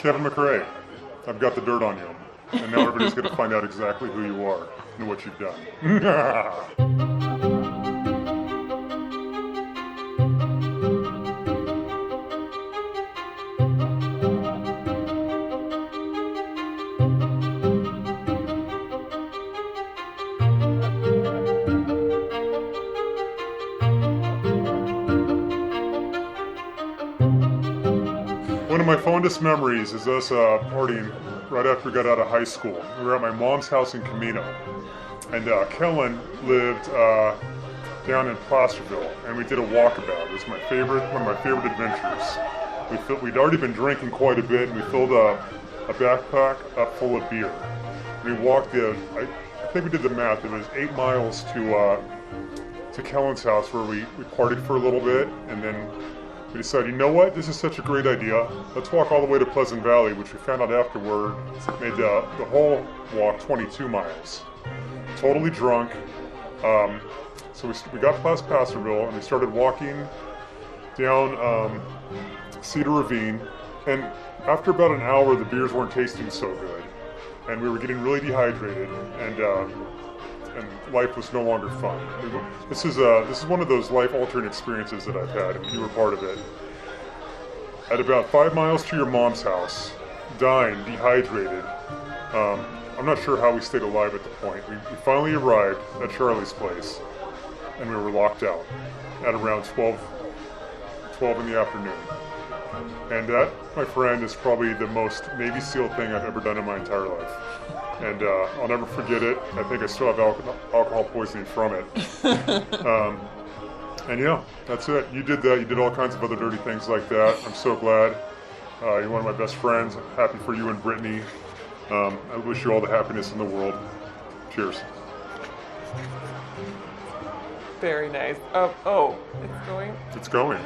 Kevin McRae, I've got the dirt on you. And now everybody's going to find out exactly who you are and what you've done. One of my fondest memories is us partying right after we got out of high school. We were at my mom's house in Camino, and Kellen lived down in Placerville, and we did a walkabout. It was one of my favorite adventures. We'd already been drinking quite a bit, and we filled a backpack up full of beer. We walked I think we did the math. It was 8 miles to Kellen's house, where we partied for a little bit, and then we decided, you know what, this is such a great idea. Let's walk all the way to Pleasant Valley, which we found out afterward made the whole walk 22 miles. Totally drunk. So we got past Placerville and we started walking down Cedar Ravine. And after about an hour, the beers weren't tasting so good. And we were getting really dehydrated, and life was no longer fun. This is one of those life-altering experiences that I've had, and you were part of it. At about 5 miles to your mom's house, dying, dehydrated. I'm not sure how we stayed alive at the point. We finally arrived at Charlie's place, and we were locked out at around 12 in the afternoon. And that, my friend, is probably the most Navy SEAL thing I've ever done in my entire life. And I'll never forget it. I think I still have alcohol poisoning from it. And yeah, that's it. You did that. You did all kinds of other dirty things like that. I'm so glad. You're one of my best friends. I'm happy for you and Brittney. I wish you all the happiness in the world. Cheers. Very nice. Oh, it's going? It's going.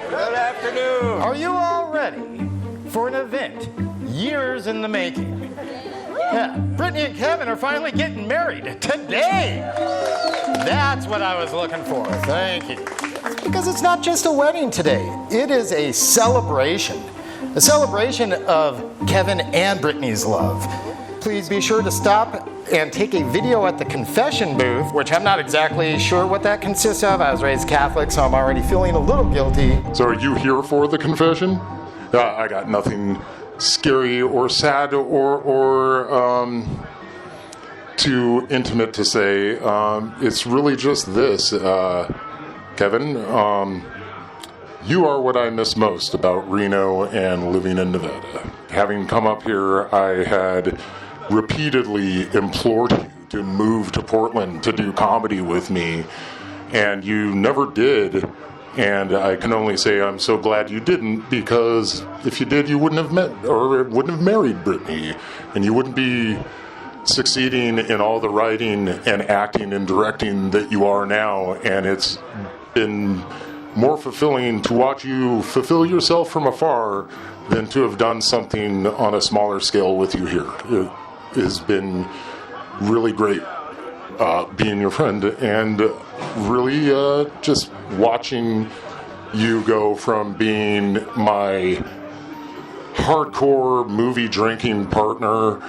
Good afternoon. Are you all ready for an event years in the making? Yeah, Brittney and Kevin are finally getting married today. That's what I was looking for. Thank you. Because it's not just a wedding today. It is a celebration. A celebration of Kevin and Brittney's love. Please be sure to stop and take a video at the confession booth, which I'm not exactly sure what that consists of. I was raised Catholic, so I'm already feeling a little guilty. So are you here for the confession? I got nothing scary or sad or too intimate to say. It's really just this, Kevin. You are what I miss most about Reno and living in Nevada. Having come up here, I had repeatedly implored you to move to Portland to do comedy with me, and you never did. And I can only say I'm so glad you didn't, because if you did, you wouldn't have met or wouldn't have married Brittney, and you wouldn't be succeeding in all the writing and acting and directing that you are now. And it's been more fulfilling to watch you fulfill yourself from afar than to have done something on a smaller scale with you here. It has been really great being your friend, and really just watching you go from being my hardcore movie drinking partner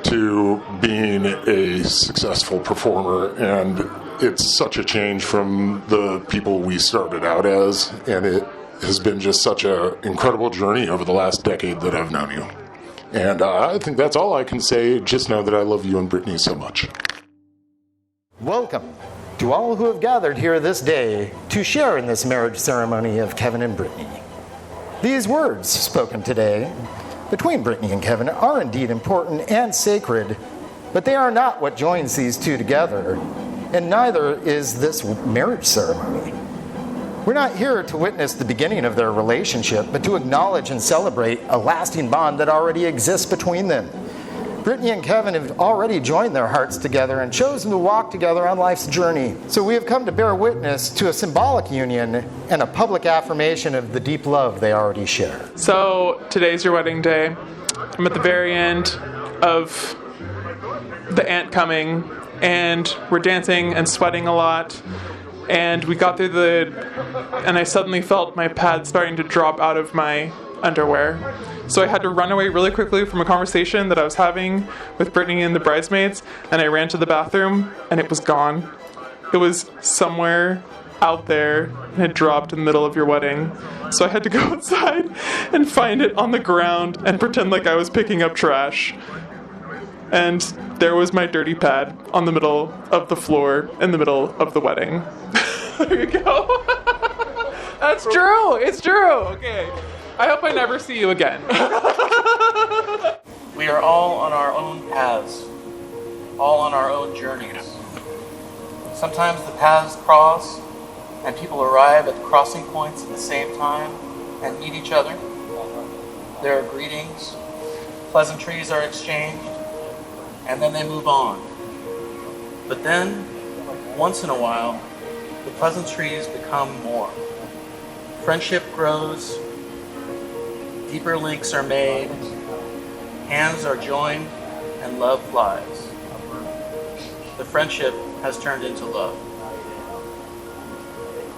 to being a successful performer. And it's such a change from the people we started out as, and it has been just such an incredible journey over the last decade that I've known you. And I think that's all I can say. Just know that I love you and Brittney so much. Welcome to all who have gathered here this day to share in this marriage ceremony of Kevin and Brittney. These words spoken today between Brittney and Kevin are indeed important and sacred, but they are not what joins these two together, and neither is this marriage ceremony. We're not here to witness the beginning of their relationship, but to acknowledge and celebrate a lasting bond that already exists between them. Brittney and Kevin have already joined their hearts together and chosen to walk together on life's journey. So we have come to bear witness to a symbolic union and a public affirmation of the deep love they already share. So today's your wedding day. I'm at the very end of the aunt coming, and we're dancing and sweating a lot. And we got through and I suddenly felt my pad starting to drop out of my underwear. So I had to run away really quickly from a conversation that I was having with Brittney and the bridesmaids, and I ran to the bathroom, and it was gone. It was somewhere out there and had dropped in the middle of your wedding. So I had to go outside and find it on the ground and pretend like I was picking up trash. And there was my dirty pad on the middle of the floor in the middle of the wedding. There you go. That's true. It's true. Okay. I hope I never see you again. We are all on our own paths, all on our own journeys. Sometimes the paths cross and people arrive at the crossing points at the same time and meet each other. There are greetings, pleasantries are exchanged, and then they move on. But then, once in a while, the pleasantries become more. Friendship grows, deeper links are made, hands are joined, and love flies. The friendship has turned into love.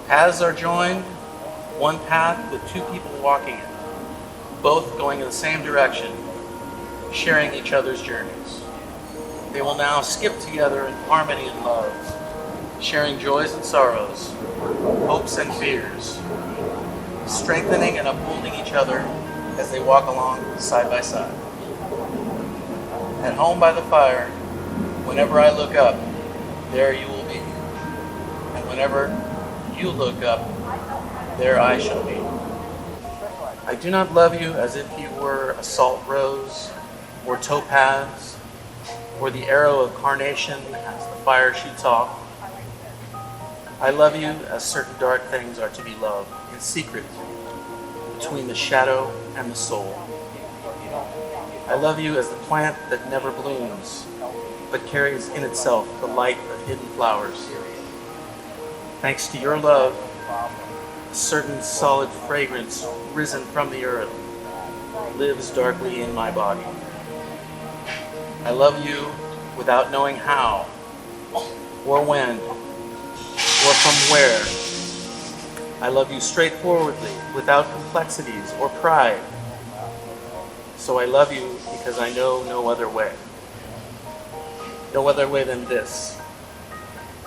Paths are joined, one path with two people walking it, both going in the same direction, sharing each other's journeys. They will now skip together in harmony and love, sharing joys and sorrows, hopes and fears, strengthening and upholding each other as they walk along side by side. At home by the fire, whenever I look up, there you will be. And whenever you look up, there I shall be. I do not love you as if you were a salt rose, or topaz, or the arrow of carnation as the fire shoots off. I love you as certain dark things are to be loved, in secret, between the shadow and the soul. I love you as the plant that never blooms, but carries in itself the light of hidden flowers. Thanks to your love, a certain solid fragrance risen from the earth lives darkly in my body. I love you without knowing how, or when, or from where. I love you straightforwardly, without complexities or pride. So I love you because I know no other way. No other way than this,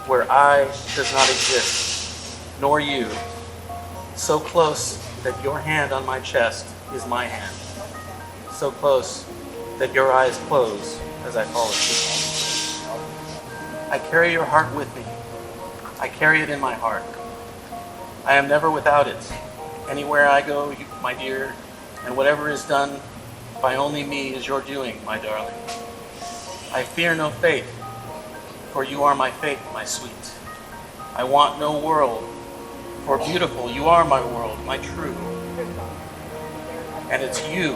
where I does not exist, nor you, so close that your hand on my chest is my hand, so close that your eyes close as I fall asleep. I carry your heart with me. I carry it in my heart. I am never without it. Anywhere I go, my dear, and whatever is done by only me is your doing, my darling. I fear no fate, for you are my fate, my sweet. I want no world, for beautiful, you are my world, my true. And it's you,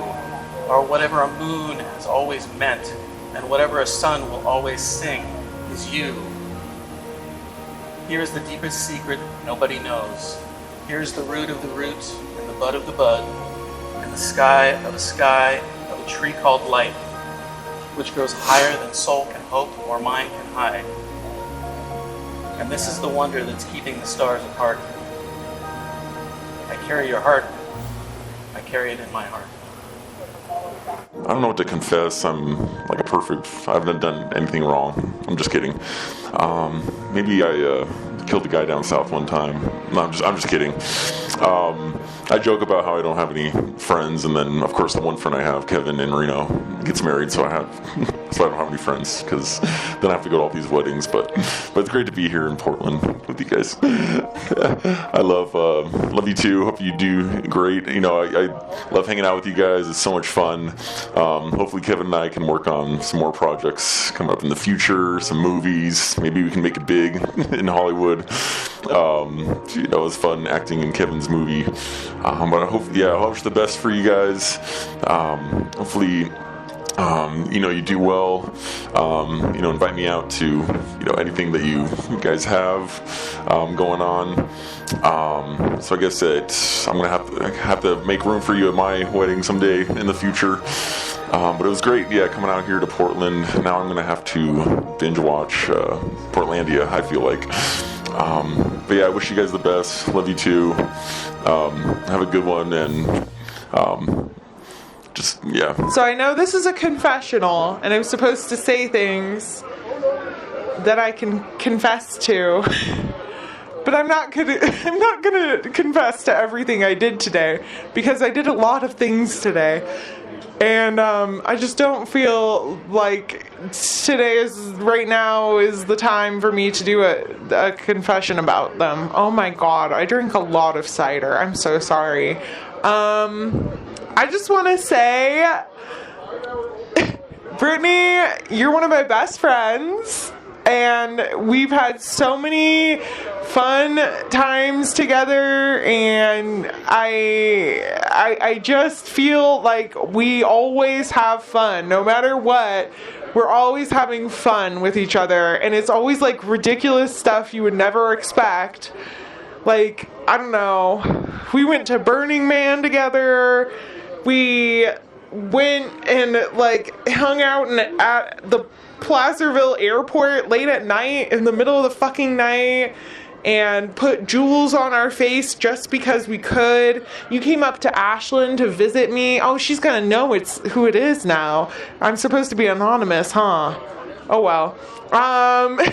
or whatever a moon has always meant, and whatever a sun will always sing, is you. Here is the deepest secret nobody knows. Here is the root of the root, and the bud of the bud, and the sky of a tree called life, which grows higher than soul can hope or mind can hide. And this is the wonder that's keeping the stars apart. I carry your heart. I carry it in my heart. I don't know what to confess. I'm like I haven't done anything wrong. I'm just kidding. Maybe I killed the guy down south one time. No, I'm just kidding. I joke about how I don't have any friends, and then of course the one friend I have, Kevin in Reno, gets married, so I don't have any friends because then I have to go to all these weddings. But it's great to be here in Portland with you guys. I love you too. Hope you do great. You know, I love hanging out with you guys. It's so much fun. Hopefully Kevin and I can work on some more projects coming up in the future, some movies. Maybe we can make it big in Hollywood. You know, it was fun acting in Kevin's movie. But I hope the best for you guys. Hopefully, you know, you do well. You know, invite me out to, you know, anything that you guys have going on. So I guess that I'm gonna have to make room for you at my wedding someday in the future. But it was great, coming out here to Portland. Now I'm gonna have to binge watch Portlandia, I feel like. But I wish you guys the best. Love you too. Have a good one, and just, yeah. So I know this is a confessional, and I'm supposed to say things that I can confess to. But I'm not gonna confess to everything I did today, because I did a lot of things today. And I just don't feel like right now is the time for me to do a confession about them. Oh my god, I drink a lot of cider. I'm so sorry. I just want to say, Brittney, you're one of my best friends. And we've had so many fun times together, and I just feel like we always have fun. No matter what, we're always having fun with each other, and it's always like ridiculous stuff you would never expect. Like, I don't know, we went to Burning Man together, we went and like hung out at the Placerville Airport late at night in the middle of the fucking night and put jewels on our face just because we could. You came up to Ashland to visit me. Oh, she's gonna know who it is now. I'm supposed to be anonymous, huh? Oh well.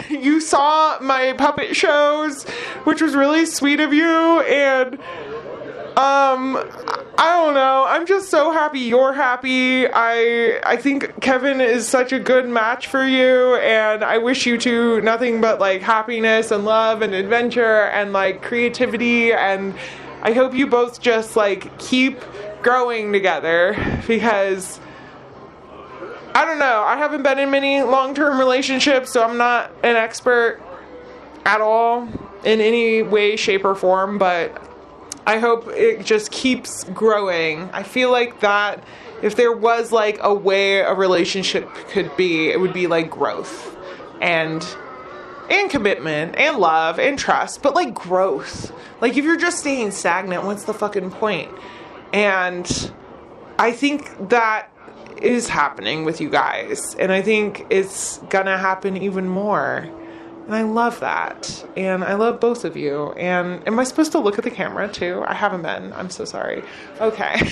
You saw my puppet shows, which was really sweet of you, and I don't know. I'm just so happy you're happy. I think Kevin is such a good match for you, and I wish you two nothing but like happiness and love and adventure and like creativity, and I hope you both just like keep growing together, because I don't know. I haven't been in many long-term relationships, so I'm not an expert at all in any way, shape, or form, but I hope it just keeps growing. I feel like that if there was like a way a relationship could be, it would be like growth and commitment and love and trust, but like growth. Like if you're just staying stagnant, what's the fucking point? And I think that is happening with you guys, and I think it's gonna happen even more. And I love that. And I love both of you. And am I supposed to look at the camera too? I haven't been. I'm so sorry. Okay.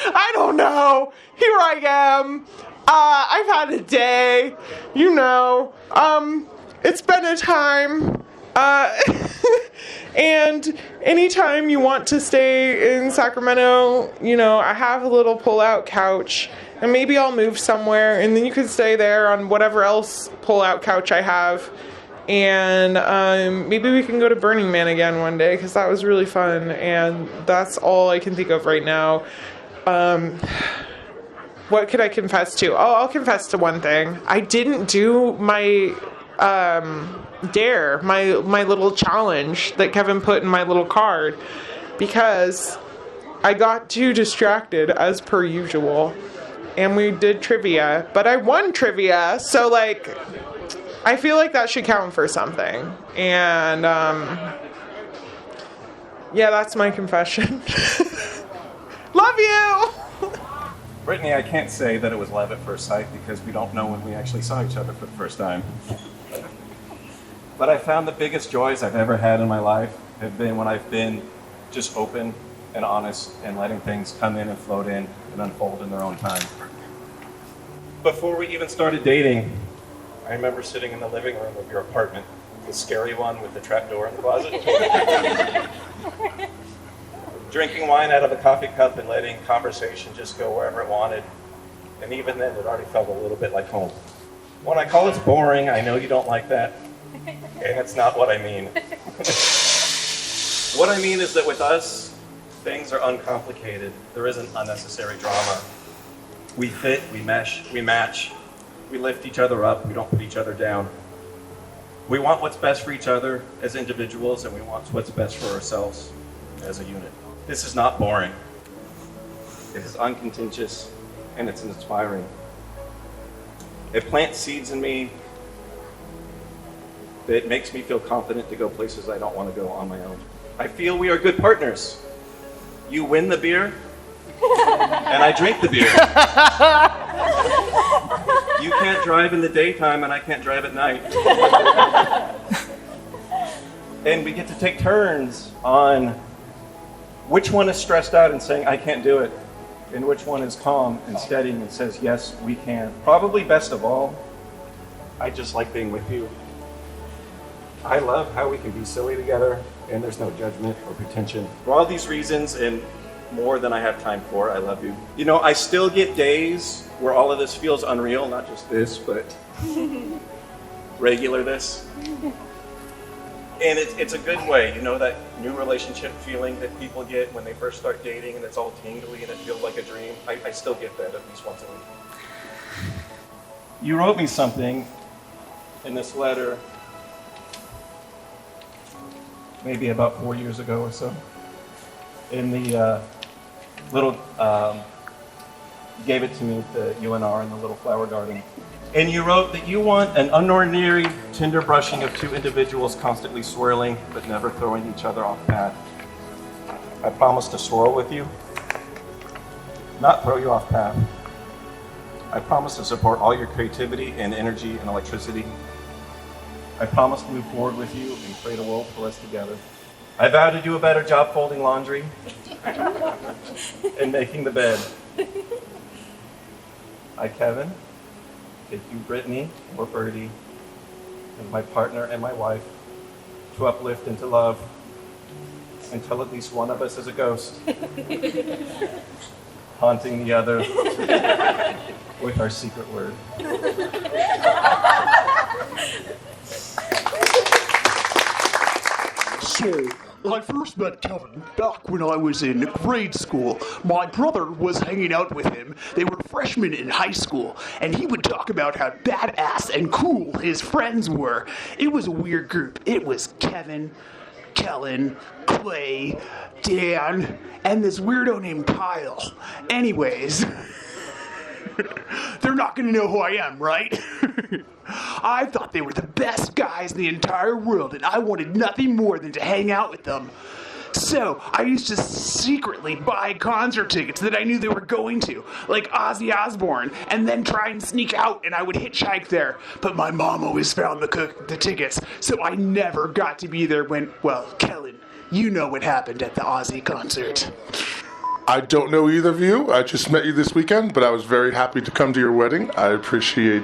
I don't know. Here I am. I've had a day. You know. It's been a time. And anytime you want to stay in Sacramento, you know, I have a little pull-out couch. And maybe I'll move somewhere, and then you could stay there on whatever else pull-out couch I have. And maybe we can go to Burning Man again one day, because that was really fun. And that's all I can think of right now. What could I confess to? Oh, I'll confess to one thing. I didn't do my dare, my little challenge that Kevin put in my little card, because I got too distracted, as per usual. And we did trivia, but I won trivia, so like I feel like that should count for something. And yeah, that's my confession. Love you. Brittney, I can't say that it was love at first sight, because we don't know when we actually saw each other for the first time. But I found the biggest joys I've ever had in my life have been when I've been just open and honest and letting things come in and float in and unfold in their own time. Before we even started dating, I remember sitting in the living room of your apartment, the scary one with the trap door in the closet, drinking wine out of a coffee cup and letting conversation just go wherever it wanted. And even then, it already felt a little bit like home. When I call it boring, I know you don't like that, and it's not what I mean. What I mean is that with us, things are uncomplicated. There isn't unnecessary drama. We fit, we mesh, we match. We lift each other up, we don't put each other down. We want what's best for each other as individuals, and we want what's best for ourselves as a unit. This is not boring. It is uncontentious, and it's inspiring. It plants seeds in me that makes me feel confident to go places I don't want to go on my own. I feel we are good partners. You win the beer, and I drink the beer. You can't drive in the daytime, and I can't drive at night. And we get to take turns on Which one is stressed out and saying, I can't do it? And which one is calm and steady and says, yes, we can? Probably best of all, I just like being with you. I love how we can be silly together and there's no judgment or pretension. For all these reasons and more than I have time for, I love you. You know, I still get days where all of this feels unreal, not just this, but regular this. And it's a good way, you know, that new relationship feeling that people get when they first start dating and it's all tingly and it feels like a dream. I still get that at least once a week. You wrote me something in this letter maybe about 4 years ago or so. In the little, you gave it to me at the UNR in the little flower garden. And you wrote that you want an unordinary, tender brushing of two individuals constantly swirling, but never throwing each other off path. I promise to swirl with you, not throw you off path. I promise to support all your creativity and energy and electricity. I promise to move forward with you and create a world for us together. I vow to do a better job folding laundry and making the bed. I, Kevin, take you, Brittney, or Birdie, as my partner and my wife, to uplift and to love until at least one of us is a ghost, haunting the other with our secret word. So, I first met Kevin back when I was in grade school. My brother was hanging out with him. They were freshmen in high school, and he would talk about how badass and cool his friends were. It was a weird group. It was Kevin, Kellen, Clay, Dan, and this weirdo named Kyle. Anyways, they're not gonna know who I am, right? I thought they were the best guys in the entire world, and I wanted nothing more than to hang out with them. So, I used to secretly buy concert tickets that I knew they were going to, like Ozzy Osbourne, and then try and sneak out, and I would hitchhike there. But my mom always found the tickets, so I never got to be there when, well, Kellen, you know what happened at the Ozzy concert. I don't know either of you. I just met you this weekend, but I was very happy to come to your wedding. I appreciate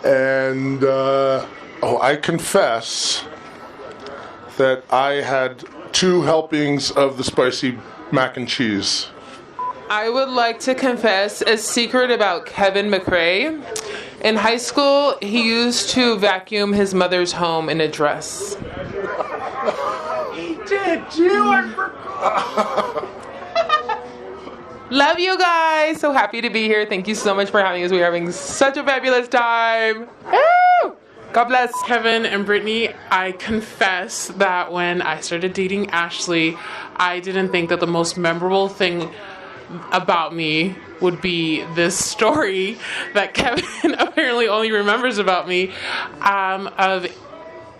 and I confess that I had 2 helpings of the spicy mac and cheese. I would like to confess a secret about Kevin McRae. In high school, he used to vacuum his mother's home in a dress. He did, too. I forgot. Love you guys. So happy to be here. Thank you so much for having us. We're having such a fabulous time. Woo! God bless. Kevin and Brittney, I confess that when I started dating Ashley, I didn't think that the most memorable thing about me would be this story that Kevin apparently only remembers about me, of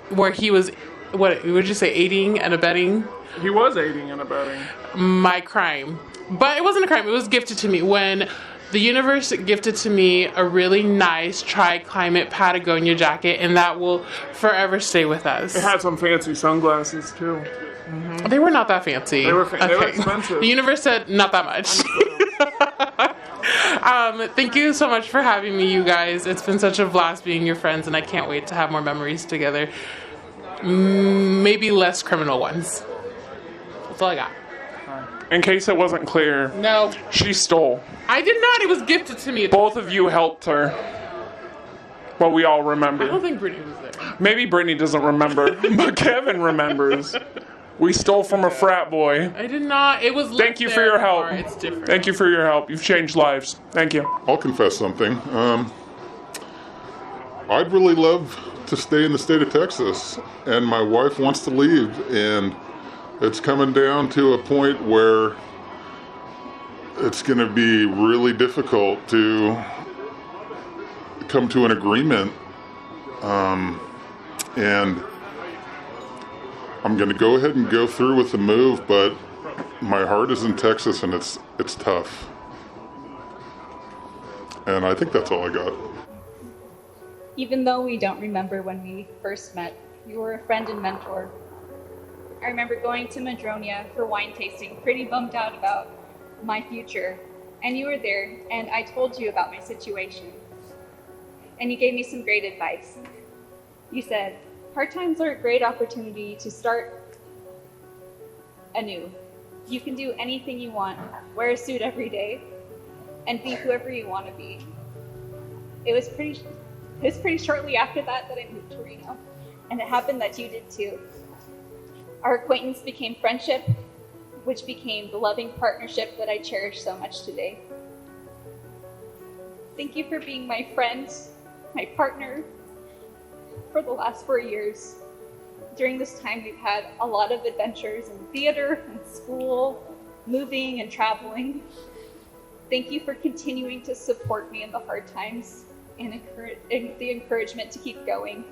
where he was, what would you say, aiding and abetting? He was aiding and abetting my crime. But it wasn't a crime, it was gifted to me when the universe gifted to me a really nice tri-climate Patagonia jacket, and that will forever stay with us. It had some fancy sunglasses too. Mm-hmm. They were not that fancy. They were expensive. The universe said not that much. Thank you so much for having me, you guys. It's been such a blast being your friends, and I can't wait to have more memories together. Maybe less criminal ones. That's all I got. In case it wasn't clear, no, she stole. I did not. It was gifted to me. Both of you helped her. Well, we all remember. I don't think Brittney was there. Maybe Brittney doesn't remember, but Kevin remembers. We stole from a frat boy. I did not. It was. Thank you for your help. It's different. Thank you for your help. You've changed lives. Thank you. I'll confess something. I'd really love to stay in the state of Texas, and my wife wants to leave, and it's coming down to a point where it's going to be really difficult to come to an agreement, and I'm going to go ahead and go through with the move, but my heart is in Texas, and it's tough. And I think that's all I got. Even though we don't remember when we first met, You were a friend and mentor. I remember going to Madronia for wine tasting, pretty bummed out about my future. And you were there, and I told you about my situation. And you gave me some great advice. You said, hard times are a great opportunity to start anew. You can do anything you want, wear a suit every day, and be whoever you want to be. It was pretty shortly after that I moved to Reno, and it happened that you did too. Our acquaintance became friendship, which became the loving partnership that I cherish so much today. Thank you for being my friend, my partner, for the last 4 years. During this time, we've had a lot of adventures in theater and school, moving and traveling. Thank you for continuing to support me in the hard times and the encouragement to keep going.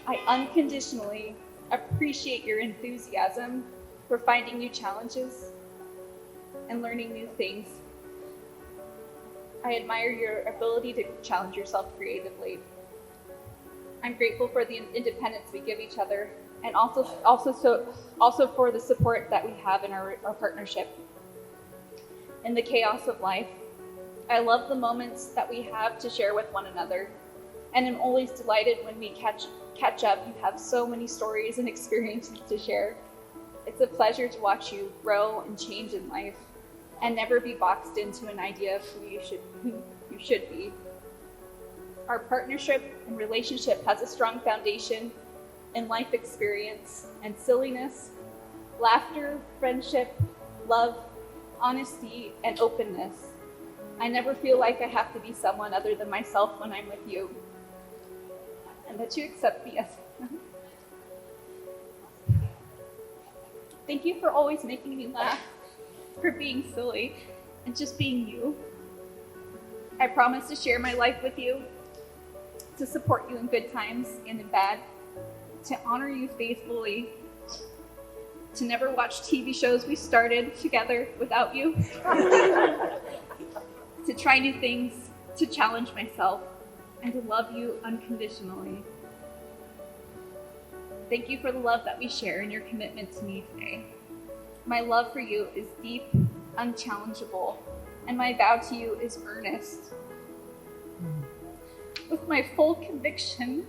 I unconditionally appreciate your enthusiasm for finding new challenges and learning new things. I admire your ability to challenge yourself creatively. I'm grateful for the independence we give each other, and also for the support that we have in our partnership. In the chaos of life, I love the moments that we have to share with one another, and I'm always delighted when we catch up. You have so many stories and experiences to share. It's a pleasure to watch you grow and change in life, and never be boxed into an idea of who you should be. Our partnership and relationship has a strong foundation in life experience and silliness, laughter, friendship, love, honesty, and openness. I never feel like I have to be someone other than myself when I'm with you, and that you accept me as I am. Thank you for always making me laugh, for being silly, and just being you. I promise to share my life with you, to support you in good times and in bad, to honor you faithfully, to never watch TV shows we started together without you, to try new things, to challenge myself, and to love you unconditionally. Thank you for the love that we share and your commitment to me today. My love for you is deep, unchallengeable, and my vow to you is earnest. With my full conviction,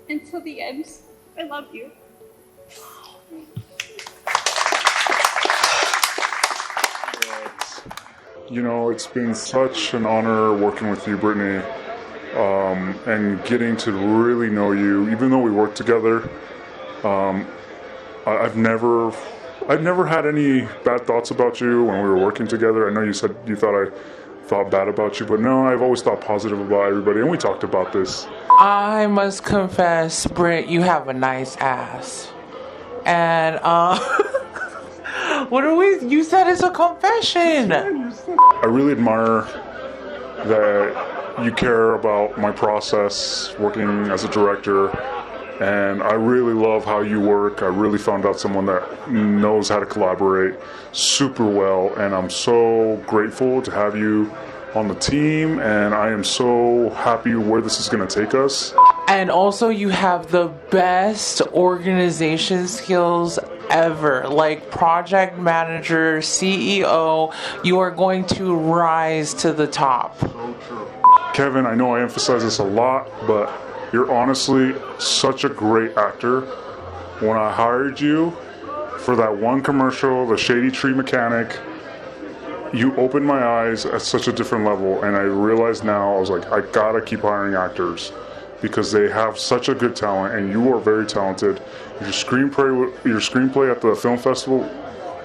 until the end, I love you. You know, it's been such an honor working with you, Brittney, and getting to really know you. Even though we work together, I've never had any bad thoughts about you when we were working together. I know you said you thought I thought bad about you, but no, I've always thought positive about everybody, and we talked about this. I must confess, Britt, you have a nice ass. And, you said it's a confession. I really admire that you care about my process working as a director, and I really love how you work. I really found out someone that knows how to collaborate super well, and I'm so grateful to have you on the team, and I am so happy where this is going to take us. And also you have the best organization skills ever. Like project manager, CEO, you are going to rise to the top. So true. Kevin, I know I emphasize this a lot, but you're honestly such a great actor. When I hired you for that one commercial, the Shady Tree Mechanic, you opened my eyes at such a different level, and I realized now, I was like, I gotta keep hiring actors, because they have such a good talent, and you are very talented. Your screenplay at the film festival,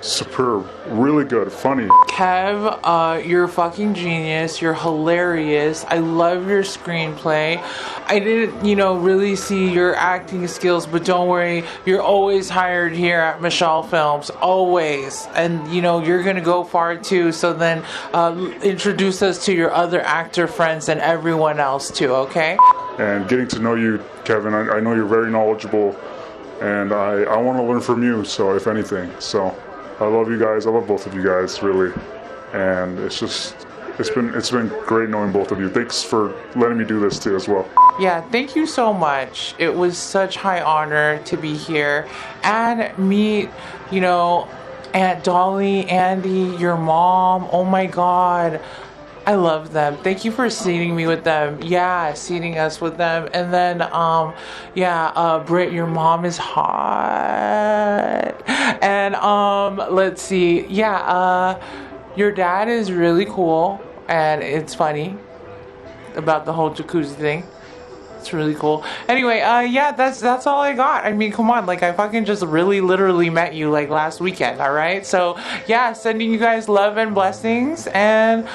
superb, really good, funny. Kev, you're a fucking genius. You're hilarious. I love your screenplay. I didn't, really see your acting skills, but don't worry, you're always hired here at Michelle Films, always. And, you're going to go far too, so then introduce us to your other actor friends and everyone else too, okay? And getting to know you, Kevin, I know you're very knowledgeable, and I want to learn from you, so if anything. So I love you guys. I love both of you guys, really. And it's been great knowing both of you. Thanks for letting me do this too as well. Yeah, thank you so much. It was such high honor to be here and meet, Aunt Dolly, Andy, your mom. Oh my God. I love them. Thank you for seating me with them. Yeah, seating us with them. And then, Britt, your mom is hot. And, let's see. Your dad is really cool. And it's funny about the whole jacuzzi thing. It's really cool. Anyway, that's all I got. I mean, come on, I fucking just really literally met you last weekend, all right? So, sending you guys love and blessings, and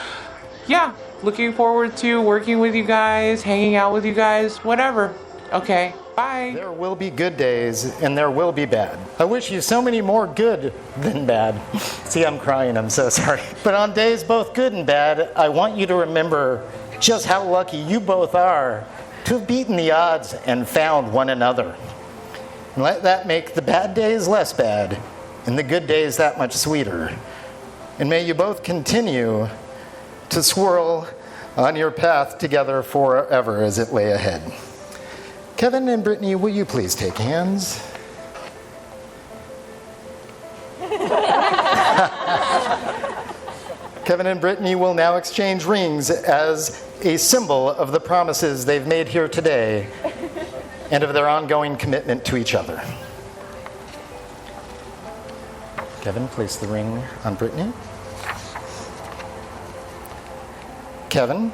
looking forward to working with you guys, hanging out with you guys, whatever. Okay, bye. There will be good days, and there will be bad. I wish you so many more good than bad. See, I'm crying, I'm so sorry. But on days both good and bad, I want you to remember just how lucky you both are to have beaten the odds and found one another. And let that make the bad days less bad and the good days that much sweeter. And may you both continue to swirl on your path together forever as it lay ahead. Kevin and Brittney, will you please take hands? Kevin and Brittney will now exchange rings as a symbol of the promises they've made here today and of their ongoing commitment to each other. Kevin, place the ring on Brittney. Kevin,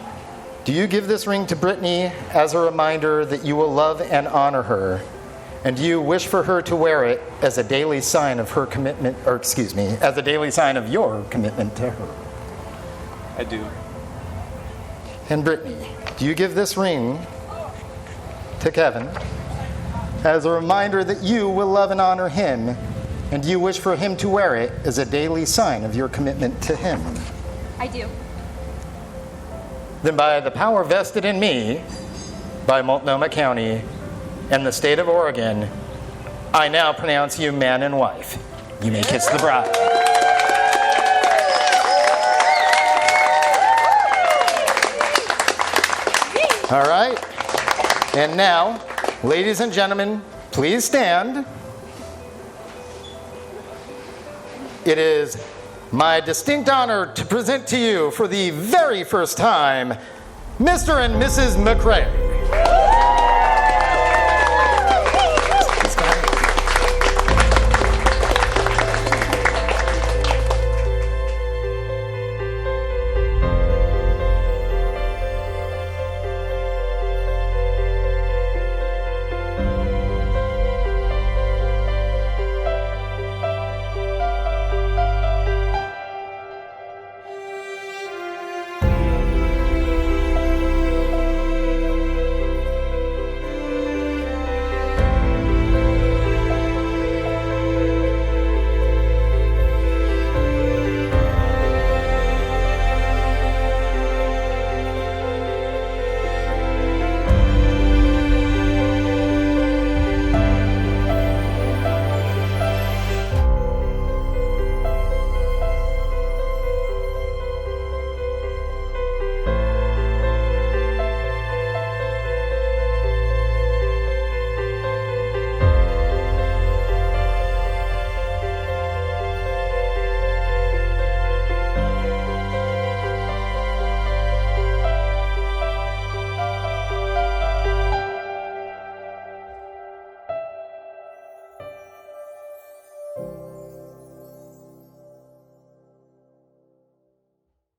do you give this ring to Brittney as a reminder that you will love and honor her? And do you wish for her to wear it as a daily sign of her commitment, as a daily sign of your commitment to her? I do. And Brittney, do you give this ring to Kevin as a reminder that you will love and honor him, and do you wish for him to wear it as a daily sign of your commitment to him? I do. Then by the power vested in me by Multnomah County and the state of Oregon, I now pronounce you man and wife. You may kiss the bride. All right. And now, ladies and gentlemen, please stand. It is my distinct honor to present to you for the very first time, Mr. and Mrs. McRae.